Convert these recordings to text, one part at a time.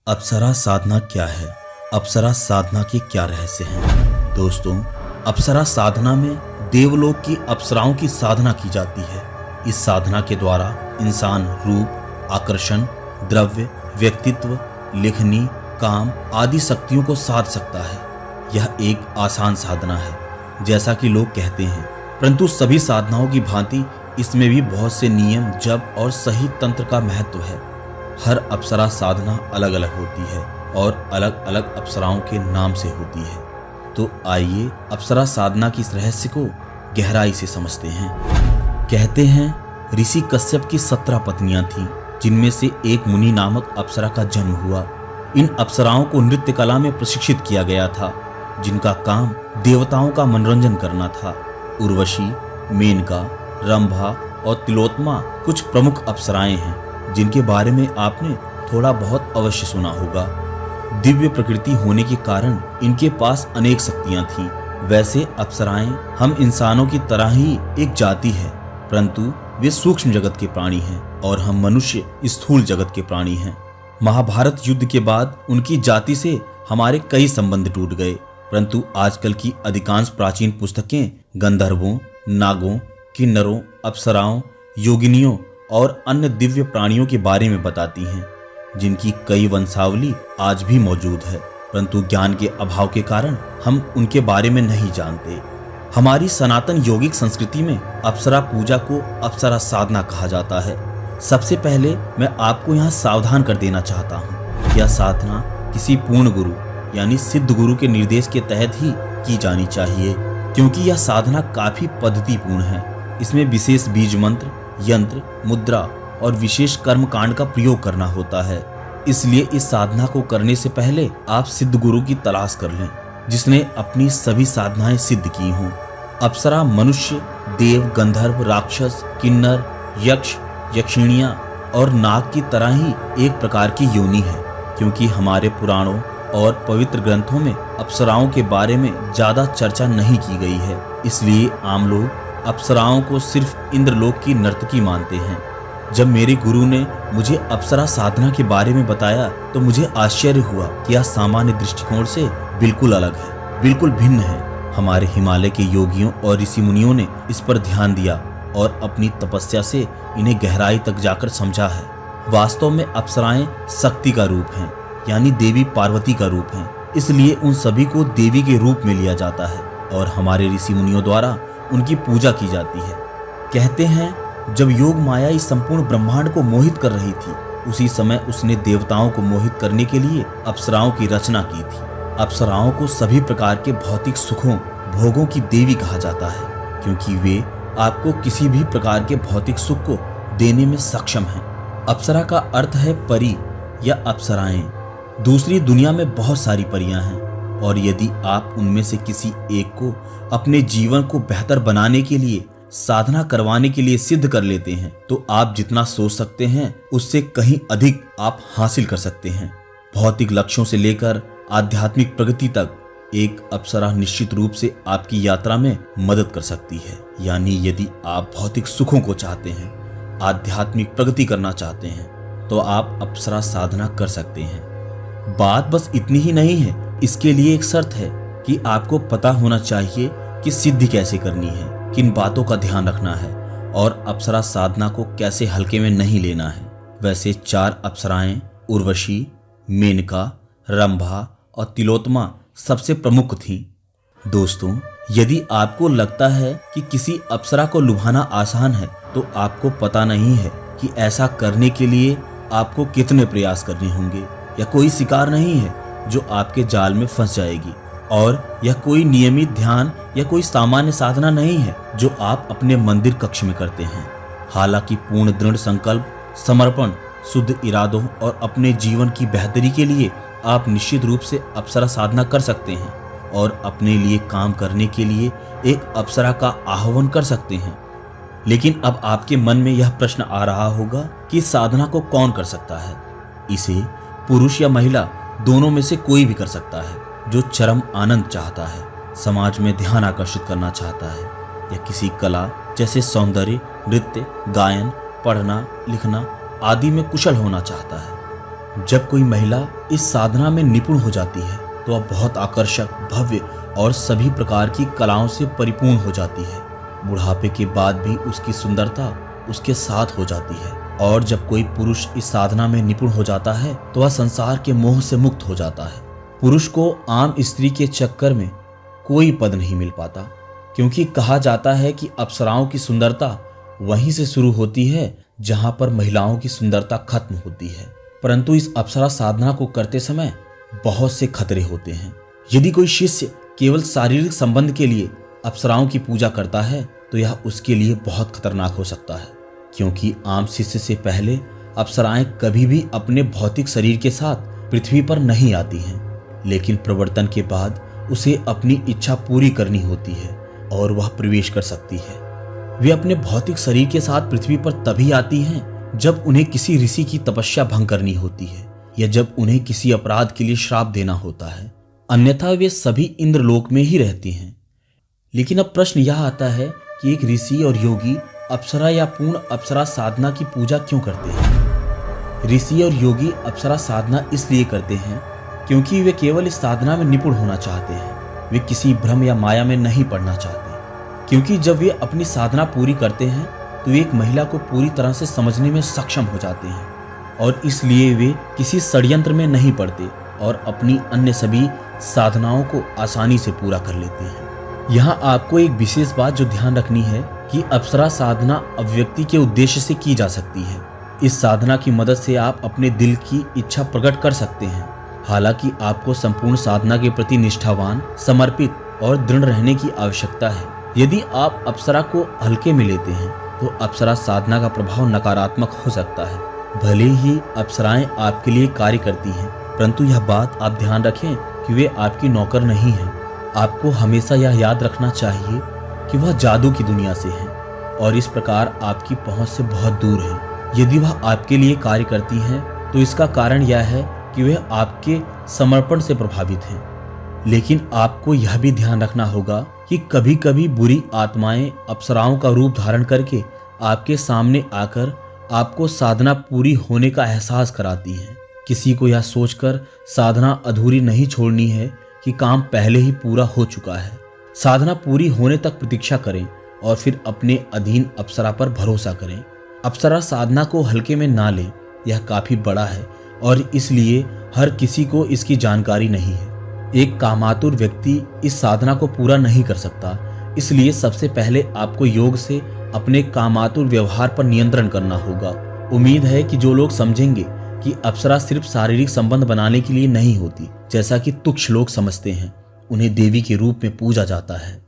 अप्सरा साधना क्या है? अप्सरा साधना के क्या रहस्य हैं? दोस्तों, अप्सरा साधना में देवलोक की अप्सराओं की साधना की जाती है। इस साधना के द्वारा इंसान रूप, आकर्षण, द्रव्य, व्यक्तित्व, लेखनी, काम आदि शक्तियों को साध सकता है। यह एक आसान साधना है जैसा कि लोग कहते हैं, परंतु सभी साधनाओं की भांति इसमें भी बहुत से नियम, जप और सही तंत्र का महत्व है। हर अप्सरा साधना अलग अलग होती है और अलग अलग अप्सराओं के नाम से होती है। तो आइए अप्सरा साधना की इस रहस्य को गहराई से समझते हैं। कहते हैं ऋषि कश्यप की 17 पत्नियां थीं, जिनमें से एक मुनि नामक अप्सरा का जन्म हुआ। इन अप्सराओं को नृत्य कला में प्रशिक्षित किया गया था, जिनका काम देवताओं का मनोरंजन करना था। उर्वशी, मेनका, रंभा और तिलोत्मा कुछ प्रमुख अप्सराएं हैं जिनके बारे में आपने थोड़ा बहुत अवश्य सुना होगा। दिव्य प्रकृति होने के कारण इनके पास अनेक शक्तियां थीं। वैसे अप्सराएं हम इंसानों की तरह ही एक जाति है, परंतु वे सूक्ष्म जगत के प्राणी हैं और हम मनुष्य स्थूल जगत के प्राणी हैं। महाभारत युद्ध के बाद उनकी जाति से हमारे कई संबंध टूट गए, परंतु आजकल की अधिकांश प्राचीन पुस्तकें गंधर्वों, नागों, किन्नरों, अप्सराओं, योगिनियों और अन्य दिव्य प्राणियों के बारे में बताती हैं, जिनकी कई वंशावली आज भी मौजूद है, परंतु ज्ञान के अभाव के कारण हम उनके बारे में नहीं जानते। हमारी सनातन यौगिक संस्कृति में अप्सरा पूजा को अप्सरा साधना कहा जाता है। सबसे पहले मैं आपको यहाँ सावधान कर देना चाहता हूँ। यह साधना किसी पूर्ण गुरु यानी सिद्ध गुरु के निर्देश के तहत ही की जानी चाहिए, क्योंकि यह साधना काफी पद्धतिपूर्ण है। इसमें विशेष बीज मंत्र, यंत्र, मुद्रा और विशेष कर्म कांड का प्रयोग करना होता है। इसलिए इस साधना को करने से पहले आप सिद्ध गुरु की तलाश कर लें, जिसने अपनी सभी साधनाएं सिद्ध की हों। अप्सरा मनुष्य, देव, गंधर्व, राक्षस, किन्नर, यक्ष, यक्षिणियां और नाग की तरह ही एक प्रकार की योनि है, क्योंकि हमारे पुराणों और पवित्र ग्रंथों में अप्सराओं के बारे में ज्यादा चर्चा नहीं की गई है। इसलिए आम लोग अप्सराओं को सिर्फ इंद्रलोक की नर्तकी मानते हैं। जब मेरे गुरु ने मुझे अप्सरा साधना के बारे में बताया तो मुझे आश्चर्य हुआ कि यह सामान्य दृष्टिकोण से बिल्कुल अलग है, बिल्कुल भिन्न है। हमारे हिमालय के योगियों और ऋषि मुनियों ने इस पर ध्यान दिया और अपनी तपस्या से इन्हें गहराई तक जाकर समझा है। वास्तव में अप्सराएं शक्ति का रूप हैं, यानी देवी पार्वती का रूप हैं। इसलिए उन सभी को देवी के रूप में लिया जाता है और हमारे ऋषि मुनियों द्वारा उनकी पूजा की जाती है। कहते हैं जब योग माया इस संपूर्ण ब्रह्मांड को मोहित कर रही थी, उसी समय उसने देवताओं को मोहित करने के लिए अप्सराओं की रचना की थी। अप्सराओं को सभी प्रकार के भौतिक सुखों, भोगों की देवी कहा जाता है, क्योंकि वे आपको किसी भी प्रकार के भौतिक सुख को देने में सक्षम हैं। अप्सरा का अर्थ है परी या अप्सराएं। दूसरी दुनिया में बहुत सारी परियां हैं और यदि आप उनमें से किसी एक को अपने जीवन को बेहतर बनाने के लिए, साधना करवाने के लिए सिद्ध कर लेते हैं, तो आप जितना सोच सकते हैं उससे कहीं अधिक आप हासिल कर सकते हैं। भौतिक लक्ष्यों से लेकर आध्यात्मिक प्रगति तक एक अप्सरा निश्चित रूप से आपकी यात्रा में मदद कर सकती है। यानी यदि आप भौतिक सुखों को चाहते हैं, आध्यात्मिक प्रगति करना चाहते हैं, तो आप अप्सरा साधना कर सकते हैं। बात बस इतनी ही नहीं है, इसके लिए एक शर्त है कि आपको पता होना चाहिए कि सिद्धि कैसे करनी है, किन बातों का ध्यान रखना है और अप्सरा साधना को कैसे हल्के में नहीं लेना है। वैसे 4 अप्सराएं उर्वशी, मेनका, रंभा और तिलोत्मा सबसे प्रमुख थीं। दोस्तों, यदि आपको लगता है कि किसी अप्सरा को लुभाना आसान है, तो आपको पता नहीं है कि ऐसा करने के लिए आपको कितने प्रयास करने होंगे। यह कोई शिकार नहीं है जो आपके जाल में फंस जाएगी, और यह कोई नियमित ध्यान या कोई सामान्य साधना नहीं है जो आप अपने मंदिर कक्ष में करते हैं। हालांकि पूर्ण दृढ़ संकल्प, समर्पण, शुद्ध इरादों और अपने जीवन की बेहतरी के लिए आप निश्चित रूप से अप्सरा साधना कर सकते हैं और अपने लिए काम करने के लिए एक अप्सरा का आह्वान कर सकते हैं। लेकिन अब आपके मन में यह प्रश्न आ रहा होगा कि साधना को कौन कर सकता है? इसे पुरुष या महिला दोनों में से कोई भी कर सकता है, जो चरम आनंद चाहता है, समाज में ध्यान आकर्षित करना चाहता है, या किसी कला जैसे सौंदर्य, नृत्य, गायन, पढ़ना, लिखना आदि में कुशल होना चाहता है। जब कोई महिला इस साधना में निपुण हो जाती है तो वह बहुत आकर्षक, भव्य और सभी प्रकार की कलाओं से परिपूर्ण हो जाती है। बुढ़ापे के बाद भी उसकी सुंदरता उसके साथ हो जाती है। और जब कोई पुरुष इस साधना में निपुण हो जाता है तो वह संसार के मोह से मुक्त हो जाता है। पुरुष को आम स्त्री के चक्कर में कोई पद नहीं मिल पाता, क्योंकि कहा जाता है कि अप्सराओं की सुंदरता वहीं से शुरू होती है जहां पर महिलाओं की सुंदरता खत्म होती है। परंतु इस अप्सरा साधना को करते समय बहुत से खतरे होते हैं। यदि कोई शिष्य केवल शारीरिक संबंध के लिए अप्सराओं की पूजा करता है तो यह उसके लिए बहुत खतरनाक हो सकता है, क्योंकि आम शिष्य से पहले अप्सराएं कभी भी अपने भौतिक शरीर के साथ पृथ्वी पर नहीं आती हैं, लेकिन प्रवर्तन के बाद उसे अपनी इच्छा पूरी करनी होती है और वह प्रवेश कर सकती है। वे अपने भौतिक शरीर के साथ पृथ्वी पर तभी आती हैं जब उन्हें किसी ऋषि की तपस्या भंग करनी होती है या जब उन्हें किसी अपराध के लिए श्राप देना होता है, अन्यथा वे सभी इंद्रलोक में ही रहती हैं। लेकिन अब प्रश्न यह आता है कि एक ऋषि और योगी अप्सरा या पूर्ण अप्सरा साधना की पूजा क्यों करते हैं? ऋषि और योगी अप्सरा साधना इसलिए करते हैं क्योंकि वे केवल इस साधना में निपुण होना चाहते हैं। वे किसी भ्रम या माया में नहीं पड़ना चाहते, क्योंकि जब वे अपनी साधना पूरी करते हैं तो वे एक महिला को पूरी तरह से समझने में सक्षम हो जाते हैं और इसलिए वे किसी षड्यंत्र में नहीं पड़ते और अपनी अन्य सभी साधनाओं को आसानी से पूरा कर लेते हैं। यहाँ आपको एक विशेष बात जो ध्यान रखनी है कि अप्सरा साधना अभिव्यक्ति के उद्देश्य से की जा सकती है। इस साधना की मदद से आप अपने दिल की इच्छा प्रकट कर सकते हैं। हालांकि आपको संपूर्ण साधना के प्रति निष्ठावान, समर्पित और दृढ़ रहने की आवश्यकता है। यदि आप अप्सरा को हल्के में लेते हैं तो अप्सरा साधना का प्रभाव नकारात्मक हो सकता है। भले ही अप्सराएं आपके लिए कार्य करती हैं, परंतु यह बात आप ध्यान रखें कि वे आपकी नौकर नहीं हैं। आपको हमेशा यह याद रखना चाहिए कि वह जादू की दुनिया से हैं और इस प्रकार आपकी पहुंच से बहुत दूर है। यदि वह आपके लिए कार्य करती हैं तो इसका कारण यह है कि वे आपके समर्पण से प्रभावित हैं। लेकिन आपको यह भी ध्यान रखना होगा कि कभी कभी बुरी आत्माएं अप्सराओं का रूप धारण करके आपके सामने आकर आपको साधना पूरी होने का एहसास कराती हैं। किसी को यह सोचकर साधना अधूरी नहीं छोड़नी है कि काम पहले ही पूरा हो चुका है। साधना पूरी होने तक प्रतीक्षा करें और फिर अपने अधीन अप्सरा पर भरोसा करें। अप्सरा साधना को हल्के में ना लें, यह काफी बड़ा है और इसलिए हर किसी को इसकी जानकारी नहीं है। एक कामातुर व्यक्ति इस साधना को पूरा नहीं कर सकता, इसलिए सबसे पहले आपको योग से अपने कामातुर व्यवहार पर नियंत्रण करना होगा। उम्मीद है कि जो लोग समझेंगे कि अप्सरा सिर्फ शारीरिक संबंध बनाने के लिए नहीं होती, जैसा कि तुच्छ लोग समझते हैं, उन्हें देवी के रूप में पूजा जाता है।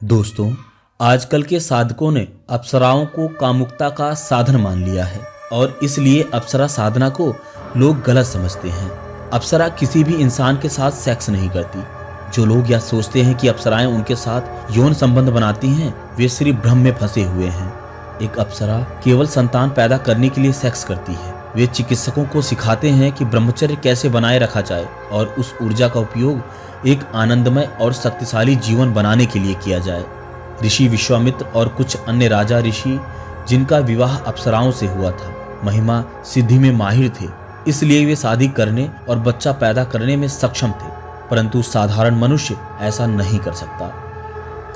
दोस्तों, आजकल के साधकों ने अप्सराओं को कामुकता का साधन मान लिया है और इसलिए अप्सरा साधना को लोग गलत समझते हैं। अप्सरा किसी भी इंसान के साथ सेक्स नहीं करती। जो लोग यह सोचते हैं कि अप्सराएं उनके साथ यौन संबंध बनाती हैं, वे सिर्फ भ्रम में फंसे हुए हैं। एक अप्सरा केवल संतान पैदा करने के लिए सेक्स करती है। वे चिकित्सकों को सिखाते हैं कि ब्रह्मचर्य कैसे बनाए रखा जाए और उस ऊर्जा का उपयोग एक आनंदमय और शक्तिशाली जीवन बनाने के लिए किया जाए। ऋषि विश्वामित्र और कुछ अन्य राजा ऋषि जिनका विवाह अप्सराओं से हुआ था, महिमा सिद्धि में माहिर थे, इसलिए वे शादी करने और बच्चा पैदा करने में सक्षम थे, परंतु साधारण मनुष्य ऐसा नहीं कर सकता।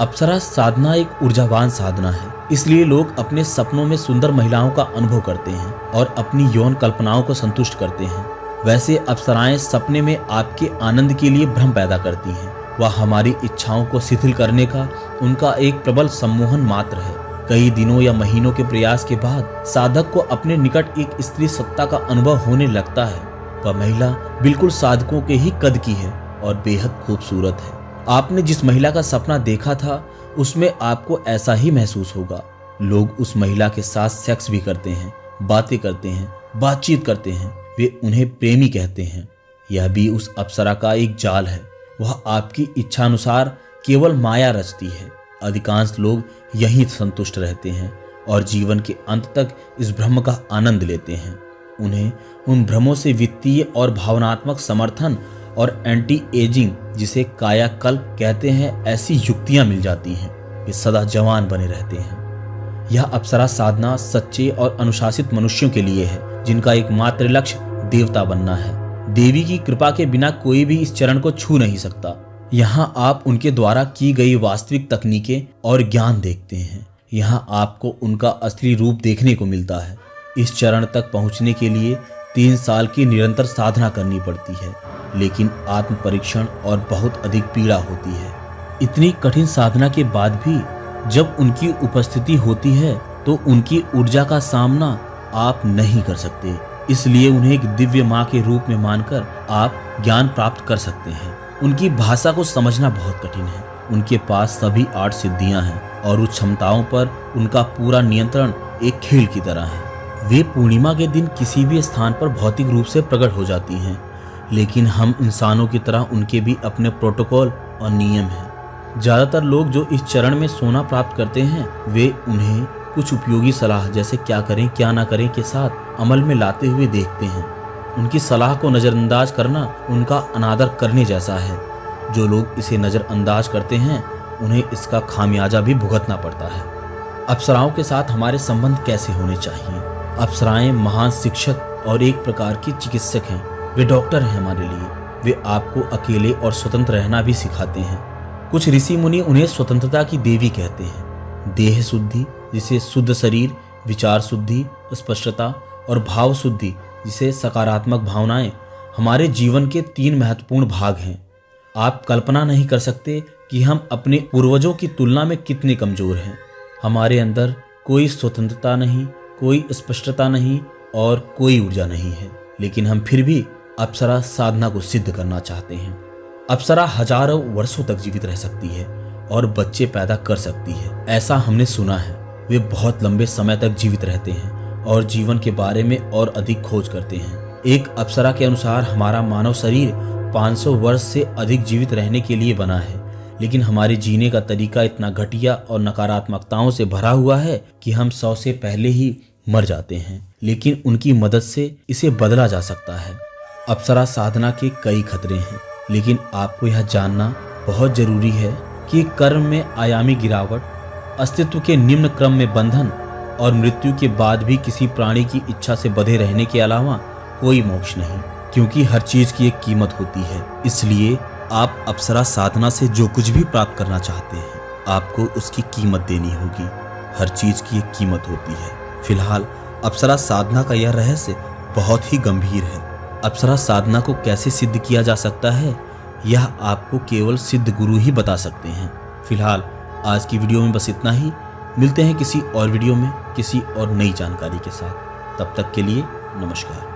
अप्सरा साधना एक ऊर्जावान साधना है, इसलिए लोग अपने सपनों में सुंदर महिलाओं का अनुभव करते हैं और अपनी यौन कल्पनाओं को संतुष्ट करते हैं। वैसे अप्सराएं सपने में आपके आनंद के लिए भ्रम पैदा करती हैं। वह हमारी इच्छाओं को शिथिल करने का उनका एक प्रबल सम्मोहन मात्र है। कई दिनों या महीनों के प्रयास के बाद साधक को अपने निकट एक स्त्री सत्ता का अनुभव होने लगता है। वह महिला बिल्कुल साधकों के ही कद की है और बेहद खूबसूरत है। आपने जिस महिला का सपना देखा था उसमें आपको ऐसा ही महसूस होगा। लोग उस महिला के साथ सेक्स भी करते हैं, बातें करते हैं, बातचीत करते हैं, वे उन्हें प्रेमी कहते हैं। यह भी उस अप्सरा का एक जाल है। वह आपकी इच्छानुसार केवल माया रचती है। अधिकांश लोग यहीं संतुष्ट रहते हैं और जीवन के अंत तक इस भ्रम का आनंद लेते हैं। उन्हें उन भ्रमों से वित्तीय और भावनात्मक समर्थन और एंटी एजिंग, जिसे कायाकल्प कहते हैं, ऐसी युक्तियां मिल जाती हैं। वे सदा जवान बने रहते हैं। यह अप्सरा साधना सच्चे और अनुशासित मनुष्यों के लिए है, जिनका एकमात्र लक्ष्य देवता बनना है। देवी की कृपा के बिना कोई भी इस चरण को छू नहीं सकता। यहाँ आप उनके द्वारा की गई वास्तविक तकनीकें और ज्ञान देखते हैं। यहाँ आपको उनका असली रूप देखने को मिलता है। इस चरण तक पहुँचने के लिए 3 साल की निरंतर साधना करनी पड़ती है, लेकिन आत्म परीक्षण और बहुत अधिक पीड़ा होती है। इतनी कठिन साधना के बाद भी जब उनकी उपस्थिति होती है तो उनकी ऊर्जा का सामना आप नहीं कर सकते। इसलिए उन्हें एक दिव्य माँ के रूप में मानकर आप ज्ञान प्राप्त कर सकते हैं। उनकी भाषा को समझना बहुत कठिन है। उनके पास सभी 8 सिद्धियां हैं और उस क्षमताओं पर उनका पूरा नियंत्रण एक खेल की तरह है। वे पूर्णिमा के दिन किसी भी स्थान पर भौतिक रूप से प्रकट हो जाती हैं, लेकिन हम इंसानों की तरह उनके भी अपने प्रोटोकॉल और नियम हैं। ज्यादातर लोग जो इस चरण में सोना प्राप्त करते हैं वे उन्हें कुछ उपयोगी सलाह जैसे क्या करें क्या ना करें के साथ अमल में लाते हुए देखते हैं। उनकी सलाह को नज़रअंदाज करना उनका अनादर करने जैसा है। जो लोग इसे नज़रअंदाज करते हैं उन्हें इसका खामियाजा भी भुगतना पड़ता है। अप्सराओं के साथ हमारे संबंध कैसे होने चाहिए? अप्सराएं महान शिक्षक और एक प्रकार की चिकित्सक हैं। वे डॉक्टर हैं हमारे लिए। वे आपको अकेले और स्वतंत्र रहना भी सिखाते हैं। कुछ ऋषि मुनि उन्हें स्वतंत्रता की देवी कहते हैं। देह शुद्धि जिसे शुद्ध शरीर, विचार शुद्धि, स्पष्टता और भाव शुद्धि जिसे सकारात्मक भावनाएं हमारे जीवन के 3 महत्वपूर्ण भाग हैं। आप कल्पना नहीं कर सकते कि हम अपने पूर्वजों की तुलना में कितने कमजोर हैं। हमारे अंदर कोई स्वतंत्रता नहीं, कोई स्पष्टता नहीं और कोई ऊर्जा नहीं है, लेकिन हम फिर भी अप्सरा साधना को सिद्ध करना चाहते हैं। अप्सरा हजारों वर्षों तक जीवित रह सकती है और बच्चे पैदा कर सकती है, ऐसा हमने सुना है। वे बहुत लंबे समय तक जीवित रहते हैं और जीवन के बारे में और अधिक खोज करते हैं। एक अप्सरा के अनुसार हमारा मानव शरीर 500 वर्ष से अधिक जीवित रहने के लिए बना है, लेकिन हमारे जीने का तरीका इतना घटिया और नकारात्मकताओं से भरा हुआ है कि हम 100 से पहले ही मर जाते हैं। लेकिन उनकी मदद से इसे बदला जा सकता है। अप्सरा साधना के कई खतरे हैं, लेकिन आपको यह जानना बहुत जरूरी है कि कर्म में आयामी गिरावट, अस्तित्व के निम्न क्रम में बंधन और मृत्यु के बाद भी किसी प्राणी की इच्छा से बंधे रहने के अलावा कोई मोक्ष नहीं, क्योंकि हर चीज की एक कीमत होती है। इसलिए आप अप्सरा साधना से जो कुछ भी प्राप्त करना चाहते हैं आपको उसकी कीमत देनी होगी। हर चीज की एक कीमत होती है। फिलहाल अप्सरा साधना का यह रहस्य बहुत ही गंभीर है। अप्सरा साधना को कैसे सिद्ध किया जा सकता है यह आपको केवल सिद्ध गुरु ही बता सकते हैं। फिलहाल आज की वीडियो में बस इतना ही। मिलते हैं किसी और वीडियो में किसी और नई जानकारी के साथ। तब तक के लिए नमस्कार।